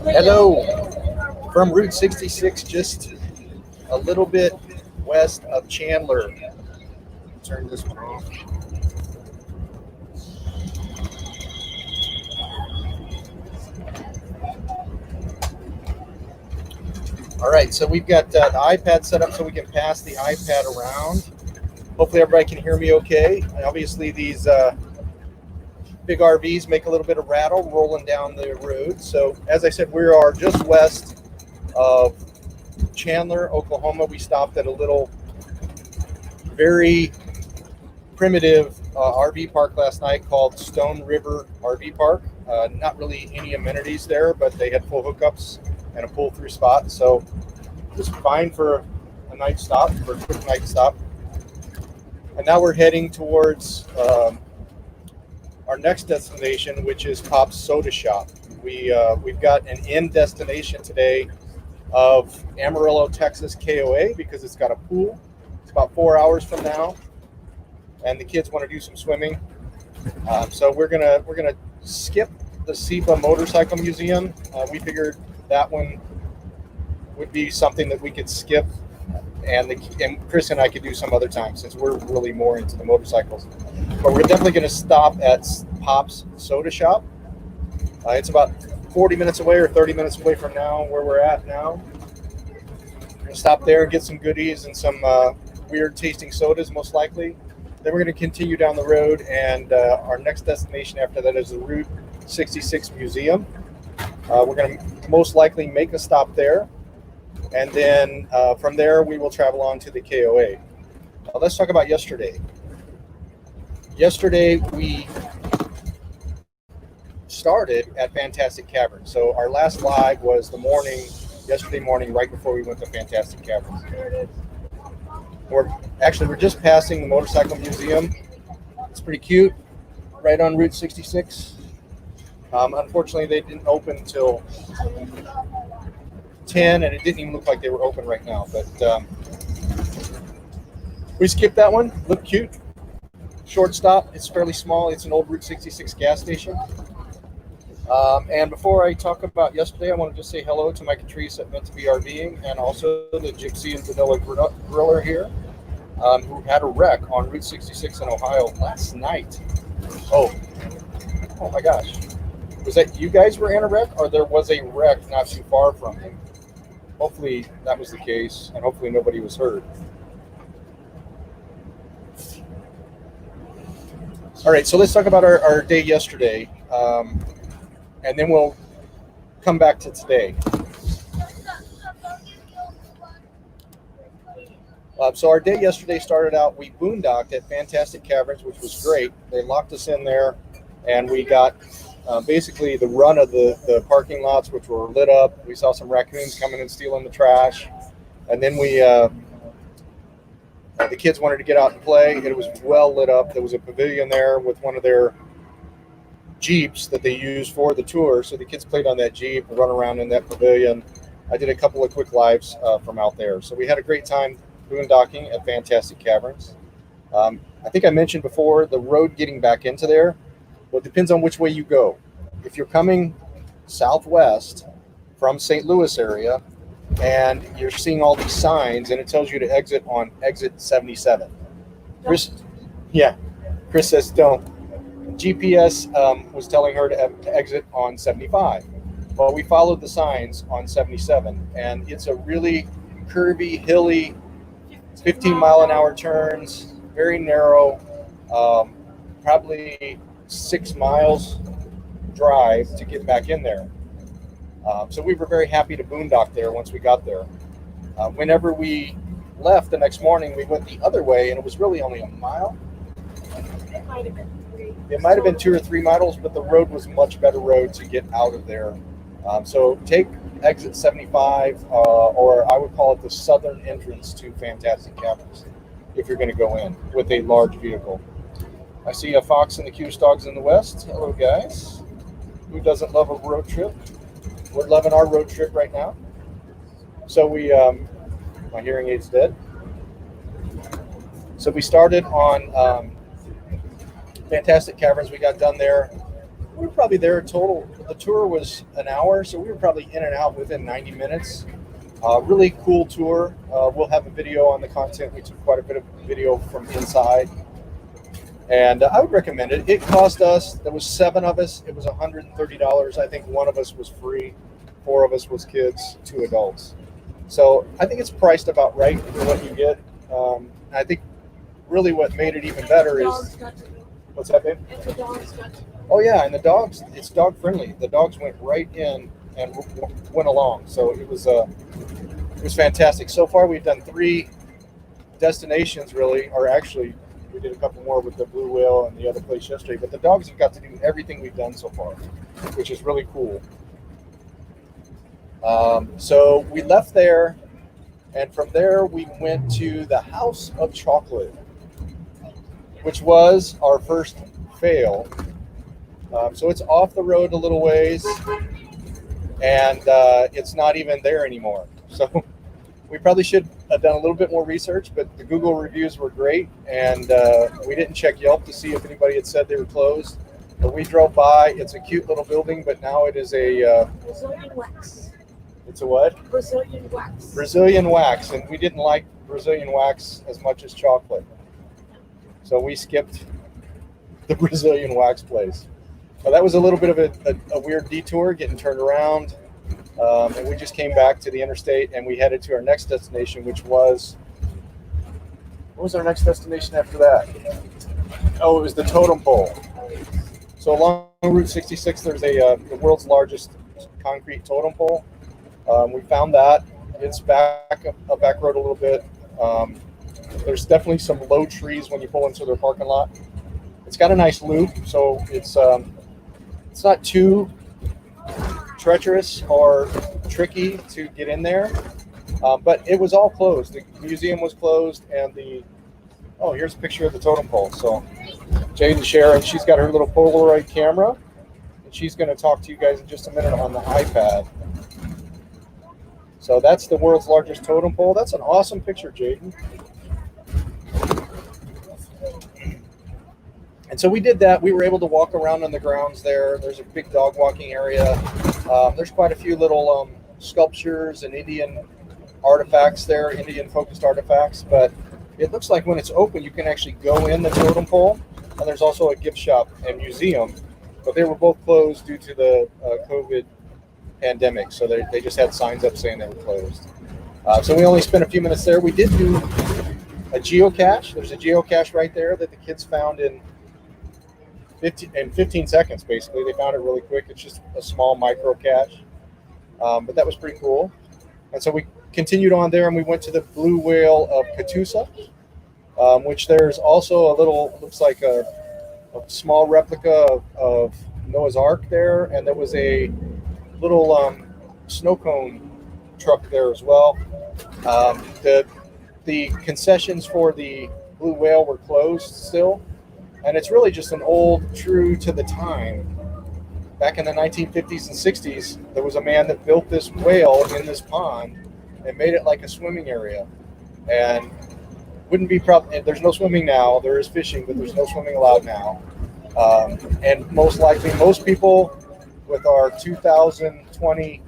Hello from Route 66, just a little bit west of Chandler. Turn this one off. All right, so we've got the iPad set up so we can pass the iPad around. Hopefully everybody can hear me okay. And obviously these big RVs make a little bit of rattle rolling down the road. So as I said, we are just west of Chandler, Oklahoma. We stopped at a little very primitive RV park last night called Stone River RV Park. Not really any amenities there, but they had full hookups and a pull-through spot. So it was fine for a night stop, for a quick night stop. And now we're heading towards our next destination, which is Pop's Soda Shop. We've got an end destination today of Amarillo, Texas KOA because it's got a pool. It's about 4 hours from now, and the kids want to do some swimming. So we're gonna skip the SEPA Motorcycle Museum. We figured that one would be something that we could skip, and Chris and I could do some other time since we're really more into the motorcycles. But we're definitely going to stop at Pop's Soda Shop. It's about 40 minutes away or 30 minutes away from now where we're at now. We're going to stop there and get some goodies and some weird tasting sodas most likely. Then we're going to continue down the road, and our next destination after that is the Route 66 Museum. We're going to most likely make a stop there, and then from there we will travel on to the KOA. Let's talk about yesterday. Yesterday we started at Fantastic Caverns. So our last live was yesterday morning, right before we went to Fantastic Caverns. We're just passing the Motorcycle Museum. It's pretty cute, right on Route 66. Unfortunately, they didn't open until 10, and it didn't even look like they were open right now. But we skipped that one. Looked cute. Short stop. It's fairly small. It's an old Route 66 gas station. And before I talk about yesterday, I want to just say hello to Mike and Teresa at Meant to Be RVing, and also the Gypsy and Vanilla Griller here, who had a wreck on Route 66 in Ohio last night. Oh my gosh. Was that you guys were in a wreck, or there was a wreck not too far from him? Hopefully that was the case, and hopefully nobody was hurt. All right, so let's talk about our day yesterday, and then we'll come back to today. So our day yesterday started out, we boondocked at Fantastic Caverns, which was great. They locked us in there, and we got basically the run of the parking lots, which were lit up. We saw some raccoons coming and stealing the trash, and then the kids wanted to get out and play. It was well lit up. There was a pavilion there with one of their Jeeps that they use for the tour. So the kids played on that Jeep and run around in that pavilion. I did a couple of quick lives from out there. So we had a great time boondocking at Fantastic Caverns. I think I mentioned before the road getting back into there. Well, it depends on which way you go. If you're coming southwest from St. Louis area, and you're seeing all these signs, and it tells you to exit on exit 77. Chris says don't. GPS was telling her to exit on 75. Well, we followed the signs on 77, and it's a really curvy, hilly, 15-mile-an-hour turns, very narrow, probably 6 miles drive to get back in there. So we were very happy to boondock there once we got there. Whenever we left the next morning, we went the other way, and it was really only a mile. It might have been 3. It might have been 2 or 3 miles, but the road was a much better road to get out of there. So take exit 75, or I would call it the southern entrance to Fantastic Caverns, if you're going to go in with a large vehicle. I see a fox and the Q dogs in the west. Hello, guys. Who doesn't love a road trip? We're loving our road trip right now. So my hearing aid's dead. So we started on Fantastic Caverns. We got done there we were probably there total. The tour was an hour, so we were probably in and out within 90 minutes. Really cool tour. We'll have a video on the content. We took quite a bit of video from inside. And I would recommend it. It cost us, there was 7 of us, it was $130. I think 1 of us was free, 4 of us was kids, 2 adults. So I think it's priced about right for what you get. I think really what made it even better is, what's that, babe? Oh yeah, and the dogs, it's dog friendly. The dogs went right in and went along. So it was fantastic. So far we've done 3 destinations really, or actually we did a couple more with the Blue Whale and the other place yesterday, but the dogs have got to do everything we've done so far, which is really cool. So we left there, and from there we went to the House of Chocolate, which was our first fail. So it's off the road a little ways, and it's not even there anymore. So we probably should have done a little bit more research, but the Google reviews were great, and we didn't check Yelp to see if anybody had said they were closed. But we drove by. It's a cute little building, but now it is a Brazilian wax. It's a what? Brazilian wax. Brazilian wax, and we didn't like Brazilian wax as much as chocolate, so we skipped the Brazilian wax place. So that was a little bit of a weird detour, getting turned around. And we just came back to the interstate, and we headed to our next destination, which was, what was our next destination after that? Oh, it was the Totem Pole. So along Route 66, there's the world's largest concrete totem pole. We found that. It's back a back road a little bit. There's definitely some low trees when you pull into their parking lot. It's got a nice loop, so it's not too treacherous or tricky to get in there, but it was all closed. The museum was closed, and here's a picture of the totem pole. So Jade and Sharon, she's got her little Polaroid camera, and she's going to talk to you guys in just a minute on the iPad. So that's the world's largest totem pole. That's an awesome picture, Jaden. And so we did that. We were able to walk around on the grounds there. There's a big dog walking area. There's quite a few little sculptures and Indian artifacts there, Indian-focused artifacts. But it looks like when it's open, you can actually go in the totem pole. And there's also a gift shop and museum. But they were both closed due to the COVID pandemic. So they just had signs up saying they were closed. So we only spent a few minutes there. We did do a geocache. There's a geocache right there that the kids found in 15 seconds, basically. They found it really quick. It's just a small micro cache, but that was pretty cool. And so we continued on there, and we went to the Blue Whale of Catoosa, which there's also a little, looks like a small replica of Noah's Ark there, and there was a little snow cone truck there as well. The concessions for the Blue Whale were closed still. And it's really just an old, true to the time. Back in the 1950s and 60s, there was a man that built this whale in this pond and made it like a swimming area. And wouldn't be there's no swimming now. There is fishing, but there's no swimming allowed now. And most likely, most people with our 2020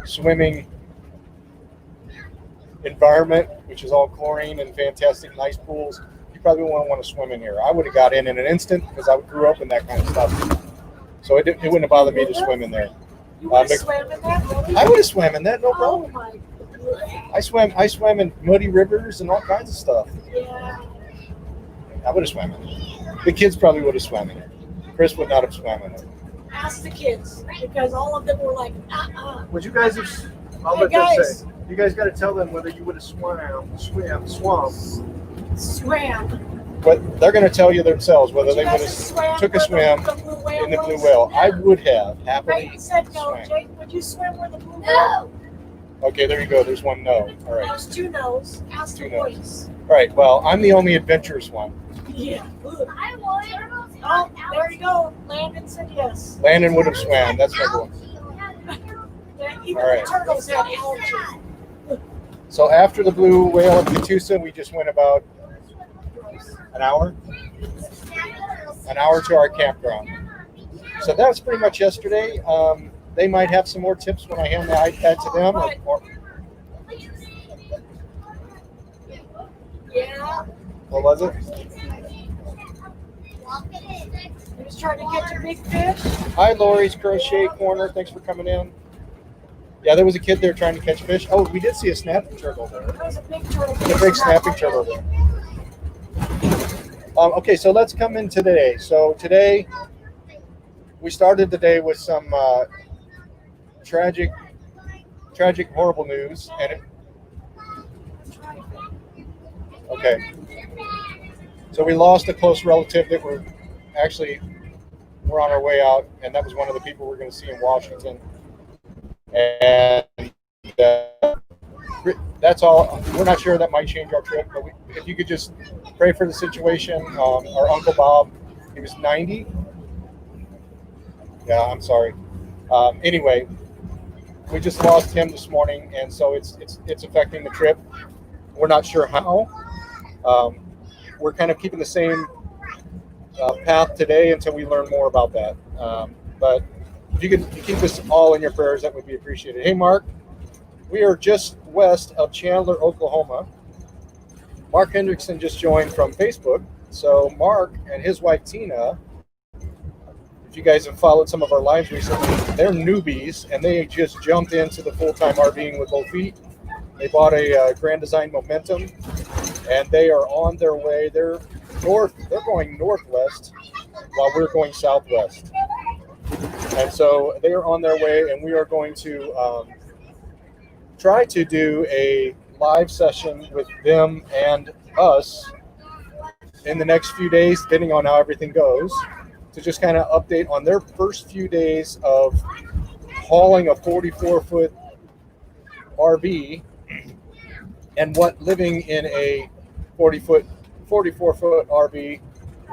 swimming environment, which is all chlorine and fantastic nice pools, you probably won't want to swim in here. I would have got in an instant because I grew up in that kind of stuff. So it wouldn't have bothered me to swim in there. You would have swam in that? Really? I would have swam in that, no Oh problem. my I swam in muddy rivers and all kinds of stuff. Yeah. I would have swam in it. The kids probably would have swam in it. Chris would not have swam in it. Ask the kids, because all of them were like, Would you guys have? I'll Hey, let them guys. say. You guys got to tell them whether you would have swum. swam. But they're going to tell you themselves whether Would you they would guys have have swam took a where swim the Blue Whale in the Blue was? Whale. I would have happily. Right, said no. swam. Jake, would you swim where the Blue Whale? Okay, there you go. There's one no. All right. There's 2 no's. Ask the Two no's. boys. All right. Well, I'm the only adventurous one. Yeah. Ugh. Oh, there you go. Landon said yes. Landon would have swam. That's my goal. Yeah, even All right. the turtles had allergies. So after the Blue Whale of Catoosa, we just went about an hour to our campground. So that was pretty much yesterday. They might have some more tips when I hand the iPad to them. Yeah. What was it? He was trying to catch a big fish. Hi, Lori's Crochet Corner. Thanks for coming in. Yeah, there was a kid there trying to catch fish. Oh, we did see a snapping turtle there. That was a big turtle. A big snapping turtle there. Okay, so let's come in today. So today, we started the day with some tragic, horrible news. Okay, so we lost a close relative that we're on our way out, and that was one of the people we're going to see in Washington. And that's all. We're not sure, that might change our trip, but if you could just pray for the situation. Our Uncle Bob, he was 90. Yeah, I'm sorry. Anyway, we just lost him this morning, and so it's affecting the trip. We're not sure how. We're kind of keeping the same path today until we learn more about that. But if you could keep us all in your prayers, that would be appreciated. Hey, Mark, we are just west of Chandler, Oklahoma. Mark Hendrickson just joined from Facebook. So Mark and his wife Tina, if you guys have followed some of our lives recently, they're newbies, and they just jumped into the full-time RVing with both feet. They bought a Grand Design Momentum, and they are on their way. They're going northwest while we're going southwest. And so they are on their way, and we are going to try to do a live session with them and us in the next few days, depending on how everything goes, to just kind of update on their first few days of hauling a 44-foot RV and what living in a 44-foot RV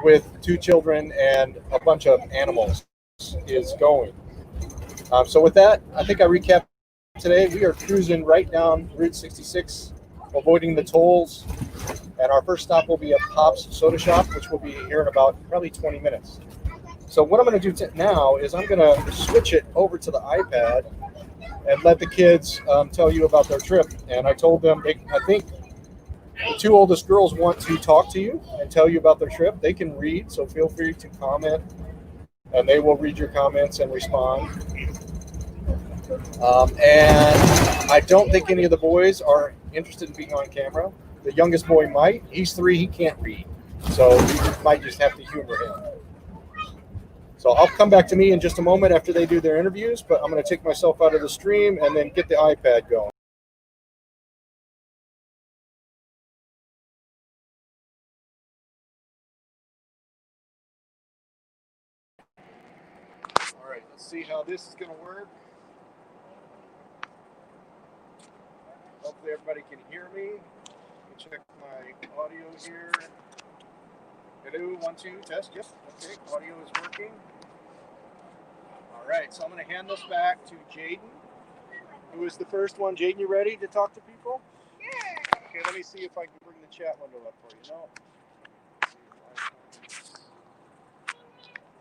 with 2 children and a bunch of animals is going. So with that, I think I recapped today. We are cruising right down Route 66, avoiding the tolls, and our first stop will be at Pop's Soda Shop, which will be here in about probably 20 minutes. So what I'm going to do now is I'm going to switch it over to the iPad and let the kids tell you about their trip. And I told them, I think the 2 oldest girls want to talk to you and tell you about their trip. They can read, so feel free to comment, and they will read your comments and respond. And I don't think any of the boys are interested in being on camera. The youngest boy might. He's 3. He can't read. So we might just have to humor him. So I'll come back to me in just a moment after they do their interviews, but I'm going to take myself out of the stream and then get the iPad going. All right, let's see how this is going to work. Hopefully everybody can hear me. Let me check my audio here. Hello, 1, 2, test. Yes, okay, audio is working. All right, so I'm going to hand this back to Jaden, who is the first one. Jaden, you ready to talk to people? Sure. Okay, let me see if I can bring the chat window up for you. No.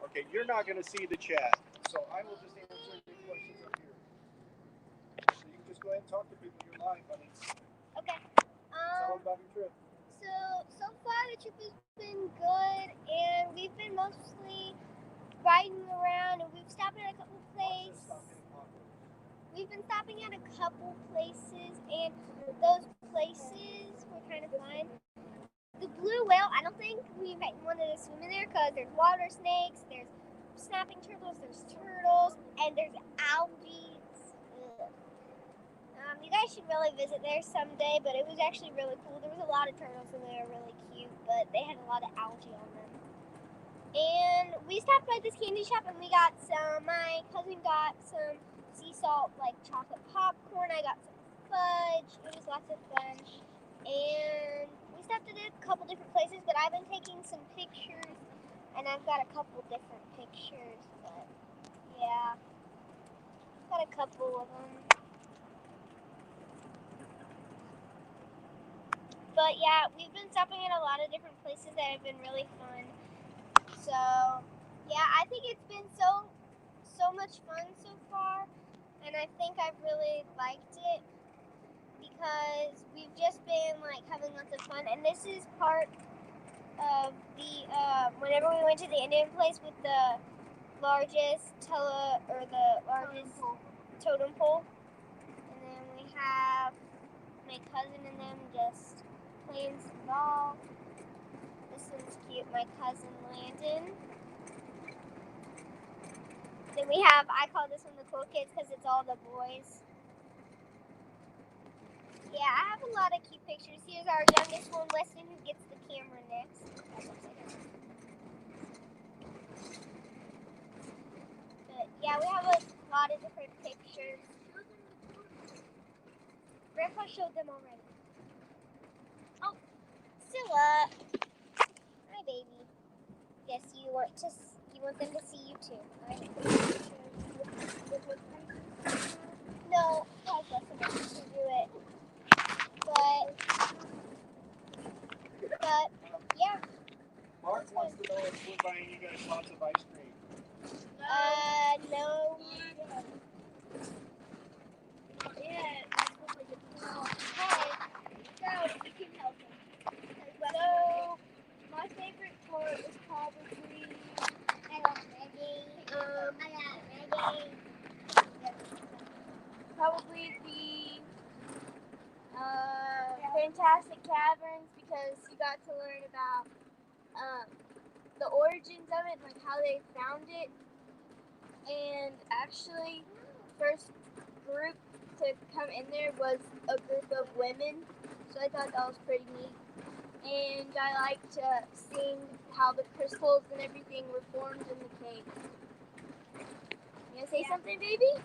Okay, you're not going to see the chat, so I will just answer the questions up here. So you can just go ahead and talk to people. You're live, buddy. Okay. Tell them about your trip. So far the trip has been good, and we've been mostly riding around, and we've stopped at a couple places. We've been stopping at a couple places, and those places were kind of fun. The blue whale, I don't think we wanted to swim in there because there's water snakes, there's snapping turtles, there's turtles, and there's algae. You guys should really visit there someday, but it was actually really cool. There was a lot of turtles, and they were really cute, but they had a lot of algae on them. And we stopped by this candy shop, and my cousin got some sea salt, like chocolate popcorn. I got some fudge. It was lots of fun. And we stopped at a couple different places, but I've been taking some pictures, and I've got a couple different pictures, but yeah, got a couple of them. But yeah, we've been stopping at a lot of different places that have been really fun. So yeah, I think it's been so so much fun so far, and I think I've really liked it because we've just been like having lots of fun. And this is part of the whenever we went to the Indian place with the largest totem pole, and then we have my cousin and them just playing some ball. This one's cute, my cousin Landon. Then we have, I call this one the cool kids because it's all the boys. Yeah, I have a lot of cute pictures. Here's our youngest one, Weston, who gets the camera next. But yeah, we have a lot of different pictures. Grandpa showed them already. Oh, Scylla. Hi, baby. Yes, you want them to see you too, right? No, I wasn't able to do it. But yeah. Mark wants to know if we're buying you guys lots of ice cream. No. So we can help him. So my favorite part is probably probably the Fantastic Caverns, because you got to learn about the origins of it, like how they found it. And actually, first group to come in there was a group of women, so I thought that was pretty neat. And I liked seeing how the crystals and everything were formed in the cave. You gonna say something, baby?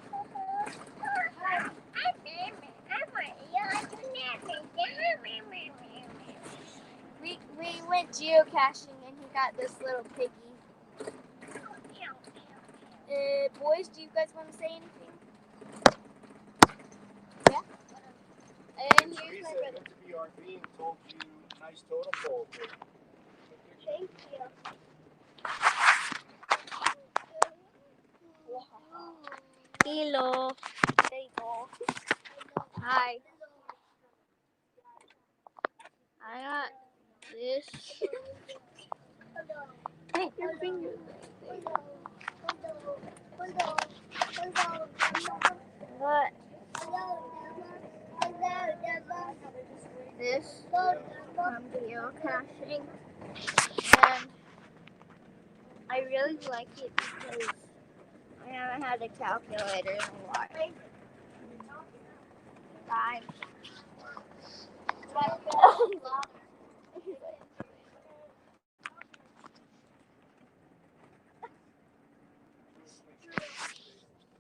We went geocaching and he got this little piggy. Boys, do you guys want to say anything? Yeah? And here's my brother. BRB told you nice totem pole. Thank you. Hello. There you go. Hi. I got this. Hey, your finger. What? This from geocaching, and I really like it because I haven't had a calculator in a while. Bye.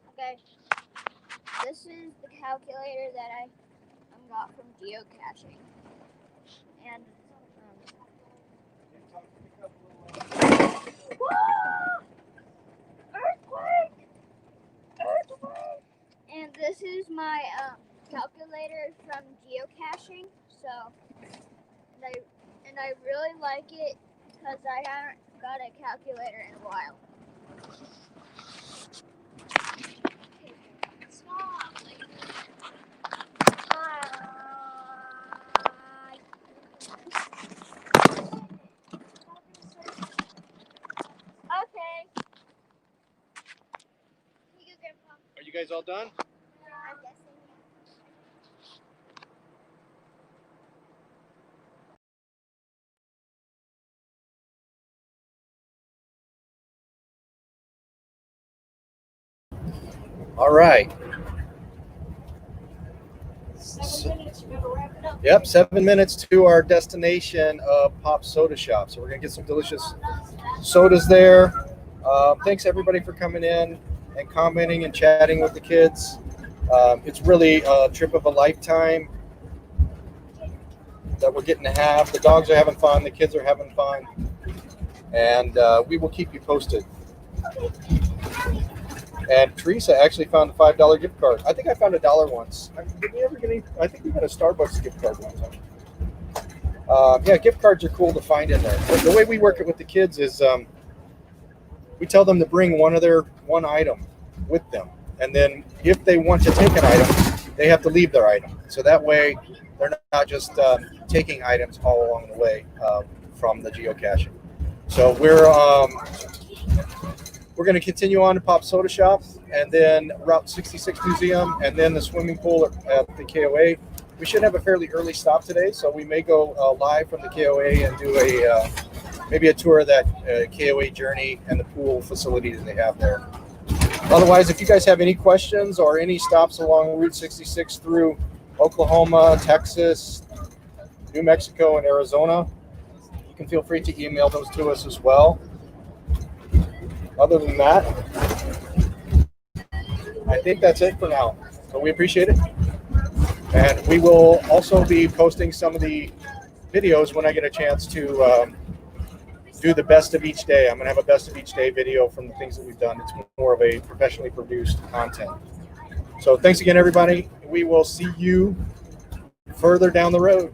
Okay, this is the calculator that I got from geocaching, and earthquake! And this is my calculator from geocaching. So, and I really like it because I haven't got a calculator in a while. Stop. Okay. You go, Grandpa. Are you guys all done? I'm guessing. All right. Yep, 7 minutes to our destination of Pop Soda Shop. So we're gonna get some delicious sodas there. Thanks everybody for coming in and commenting and chatting with the kids. It's really a trip of a lifetime that we're getting to have. The dogs are having fun, the kids are having fun, and we will keep you posted. And Teresa actually found a $5 gift card. I think I found $1 once. Did we ever get any? I think we got a Starbucks gift card one time. Yeah, gift cards are cool to find in there. But the way we work it with the kids is we tell them to bring one item. with them. And then if they want to take an item, they have to leave their item. So that way they're not just taking items all along the way from the geocaching. So we're going to continue on to Pop Soda Shop, and then Route 66 Museum, and then the swimming pool at the KOA. We should have a fairly early stop today, so we may go live from the KOA and do a maybe a tour of that KOA journey and the pool facility that they have there. Otherwise, if you guys have any questions or any stops along Route 66 through Oklahoma, Texas, New Mexico, and Arizona, you can feel free to email those to us as well. Other than that, I think that's it for now. So we appreciate it. And we will also be posting some of the videos when I get a chance to do the best of each day. I'm going to have a best of each day video from the things that we've done. It's more of a professionally produced content. So thanks again, everybody. We will see you further down the road.